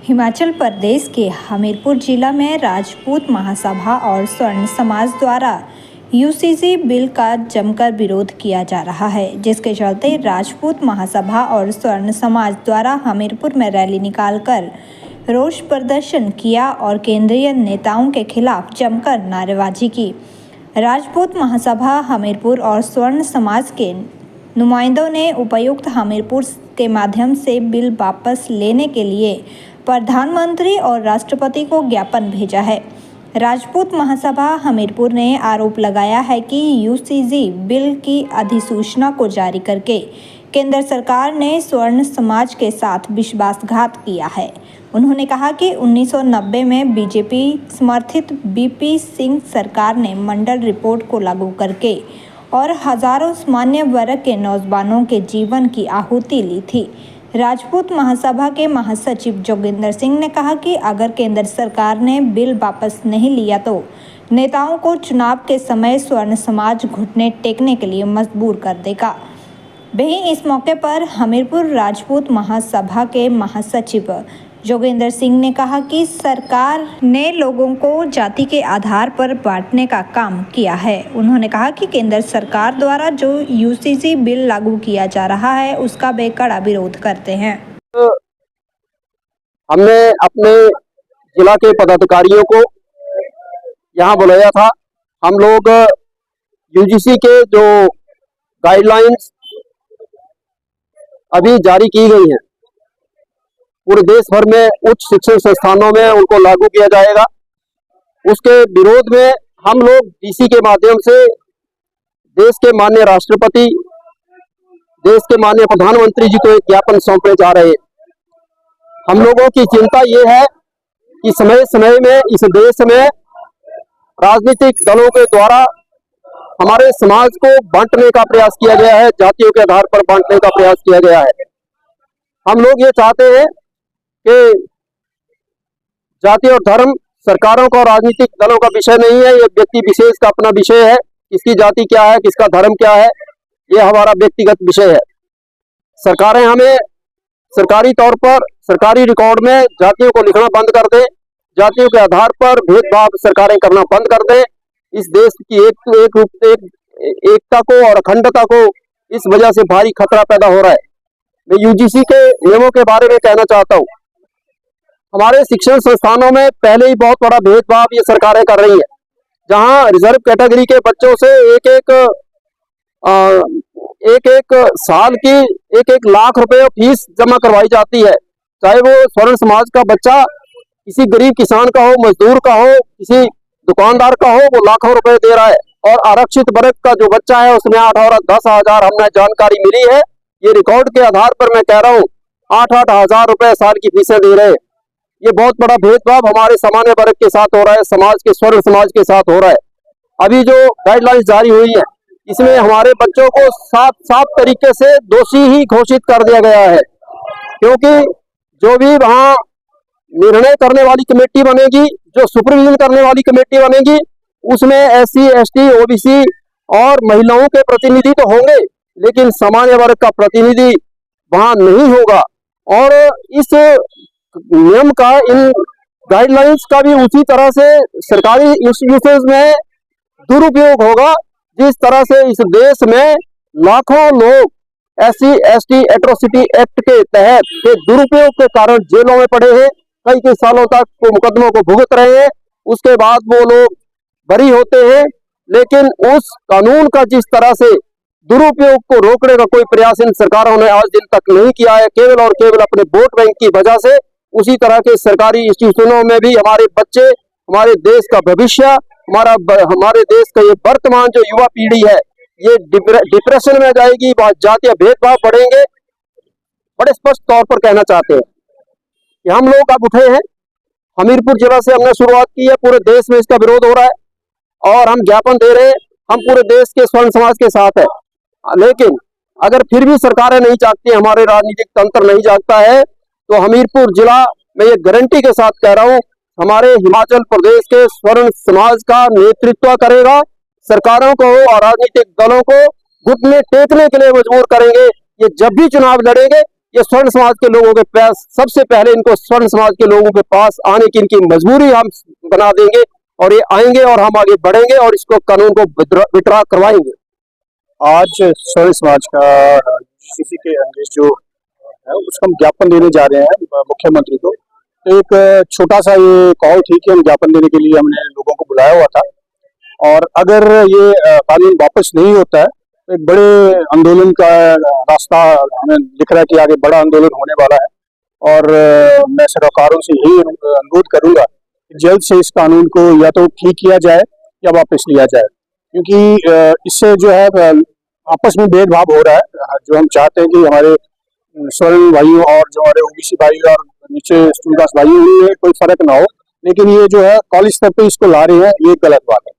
हिमाचल प्रदेश के हमीरपुर जिला में राजपूत महासभा और स्वर्ण समाज द्वारा यूसीसी बिल का जमकर विरोध किया जा रहा है, जिसके चलते राजपूत महासभा और स्वर्ण समाज द्वारा हमीरपुर में रैली निकालकर रोष प्रदर्शन किया और केंद्रीय नेताओं के खिलाफ जमकर नारेबाजी की। राजपूत महासभा हमीरपुर और स्वर्ण समाज के नुमाइंदों ने उपायुक्त हमीरपुर के माध्यम से बिल वापस लेने के लिए प्रधानमंत्री और राष्ट्रपति को ज्ञापन भेजा है। राजपूत महासभा हमीरपुर ने आरोप लगाया है कि यूसीसी बिल की अधिसूचना को जारी करके केंद्र सरकार ने स्वर्ण समाज के साथ विश्वासघात किया है। उन्होंने कहा कि 1990 में बीजेपी समर्थित बीपी सिंह सरकार ने मंडल रिपोर्ट को लागू करके और हजारों सामान्य वर्ग के नौजवानों के जीवन की आहुति ली थी। राजपूत महासभा के महासचिव जोगिंदर सिंह ने कहा कि अगर केंद्र सरकार ने बिल वापस नहीं लिया तो नेताओं को चुनाव के समय स्वर्ण समाज घुटने टेकने के लिए मजबूर कर देगा। वहीं इस मौके पर हमीरपुर राजपूत महासभा के महासचिव जोगिंदर सिंह ने कहा कि सरकार ने लोगों को जाति के आधार पर बांटने का काम किया है। उन्होंने कहा कि केंद्र सरकार द्वारा जो यूसीसी बिल लागू किया जा रहा है उसका वे कड़ा विरोध करते हैं। हमने अपने जिला के पदाधिकारियों को यहाँ बुलाया था। हम लोग यूजीसी के जो गाइडलाइंस अभी जारी की गई हैं पूरे देश भर में उच्च शिक्षण संस्थानों में उनको लागू किया जाएगा, उसके विरोध में हम लोग डीसी के माध्यम से देश के माननीय राष्ट्रपति, देश के माननीय प्रधानमंत्री जी को एक ज्ञापन सौंपने जा रहे हैं। हम लोगों की चिंता ये है कि समय समय में इस देश में राजनीतिक दलों के द्वारा हमारे समाज को बांटने का प्रयास किया गया है, जातियों के आधार पर बांटने का प्रयास किया गया है। हम लोग ये चाहते हैं कि जाति और धर्म सरकारों का और राजनीतिक दलों का विषय नहीं है, ये व्यक्ति विशेष का अपना विषय है। किसकी जाति क्या है, किसका धर्म क्या है, ये हमारा व्यक्तिगत विषय है। सरकारें हमें सरकारी तौर पर सरकारी रिकॉर्ड में जातियों को लिखना बंद कर दें, जातियों के आधार पर भेदभाव सरकारें करना बंद कर दें। इस देश की एकता को और अखंडता को इस वजह से भारी खतरा पैदा हो रहा है। मैं यूजीसी के नियमों के बारे में कहना चाहता हूँ। हमारे शिक्षण संस्थानों में पहले ही बहुत बड़ा भेदभाव ये सरकारें कर रही हैं, जहां रिजर्व कैटेगरी के बच्चों से एक साल की 1-1 लाख रुपए फीस जमा करवाई जाती है। चाहे वो स्वर्ण समाज का बच्चा किसी गरीब किसान का हो, मजदूर का हो, किसी दुकानदार का हो, वो लाखों रुपए दे रहा है। और आरक्षित वर्ग का जो बच्चा है उसमें 8 और 10 हजार हमें जानकारी मिली है। ये रिकॉर्ड के आधार पर मैं कह रहा हूँ 8-8 हजार रुपए साल की फीसें दे रहे हैं। ये बहुत बड़ा भेदभाव हमारे सामान्य वर्ग के साथ हो रहा है, समाज के स्वर्ण समाज के साथ हो रहा है। अभी जो गाइडलाइंस जारी हुई है इसमें हमारे बच्चों को साफ तरीके से दोषी ही घोषित कर दिया गया है, क्योंकि जो भी वहाँ निर्णय करने वाली कमेटी बनेगी, जो सुपरविजन करने वाली कमेटी बनेगी, उसमें SC, ST, OBC और महिलाओं के प्रतिनिधि तो होंगे, लेकिन सामान्य वर्ग का प्रतिनिधि वहां नहीं होगा। और इस नियम का, इन गाइडलाइंस का भी उसी तरह से सरकारी इंस्टीट्यूशंस में दुरुपयोग होगा, जिस तरह से इस देश में लाखों लोग SC, ST एट्रोसिटी एक्ट के तहत के दुरुपयोग के कारण जेलों में पड़े हैं, कई सालों तक वो मुकदमों को भुगत रहे हैं। उसके बाद वो लोग बरी होते हैं, लेकिन उस कानून का जिस तरह से दुरुपयोग को रोकने का कोई प्रयास इन सरकारों ने आज दिन तक नहीं किया है, केवल और केवल अपने वोट बैंक की वजह से। उसी तरह के सरकारी इंस्टीट्यूशनों में भी हमारे बच्चे, हमारे देश का भविष्य, हमारे देश का ये वर्तमान जो युवा पीढ़ी है, ये डिप्रेशन में जाएगी, बहुत जातीय भेदभाव बढ़ेंगे। बड़े स्पष्ट तौर पर कहना चाहते हैं कि हम लोग अब उठे हैं। हमीरपुर जिला से हमने शुरुआत की है, पूरे देश में इसका विरोध हो रहा है और हम ज्ञापन दे रहे हैं। हम पूरे देश के स्वर्ण समाज के साथ है, लेकिन अगर फिर भी सरकारें नहीं जागती, हमारे राजनीतिक तंत्र नहीं जागता है, तो हमीरपुर जिला में ये गारंटी के साथ कह रहा हूँ, हमारे हिमाचल प्रदेश के स्वर्ण समाज का नेतृत्व करेगा। सरकारों को और राजनीतिक दलों को घुटने टेकने के लिए मजबूर करेंगे। ये जब भी चुनाव लड़ेंगे ये स्वर्ण समाज के लोगों के पास, सबसे पहले इनको स्वर्ण समाज के लोगों के पास आने की इनकी मजबूरी हम बना देंगे और ये आएंगे और हम आगे बढ़ेंगे और इसको कानून को विड्रॉ करवाएंगे। आज स्वर्ण समाज का यूजीसी के अंदेश जो है उसका हम ज्ञापन देने जा रहे हैं मुख्यमंत्री को। तो एक छोटा सा ये कॉल थी कि हम ज्ञापन देने के लिए हमने लोगों को बुलाया हुआ था, और अगर ये कानून वापस नहीं होता है तो एक बड़े आंदोलन का रास्ता हमें दिख रहा है कि आगे बड़ा आंदोलन होने वाला है। और मैं सरकारों से यही अनुरोध करूंगा कि जल्द से इस कानून को या तो ठीक किया जाए या वापस लिया जाए, क्योंकि इससे जो है आपस में भेदभाव हो रहा है। जो हम चाहते हैं कि हमारे स्वर्ण भाइयों और जो हमारे ओबीसी भाई और नीचे स्टूडेंट्स भाई, उनमें कोई फर्क ना हो, लेकिन ये जो है कॉलेज स्तर पे इसको ला रहे हैं, ये गलत बात है।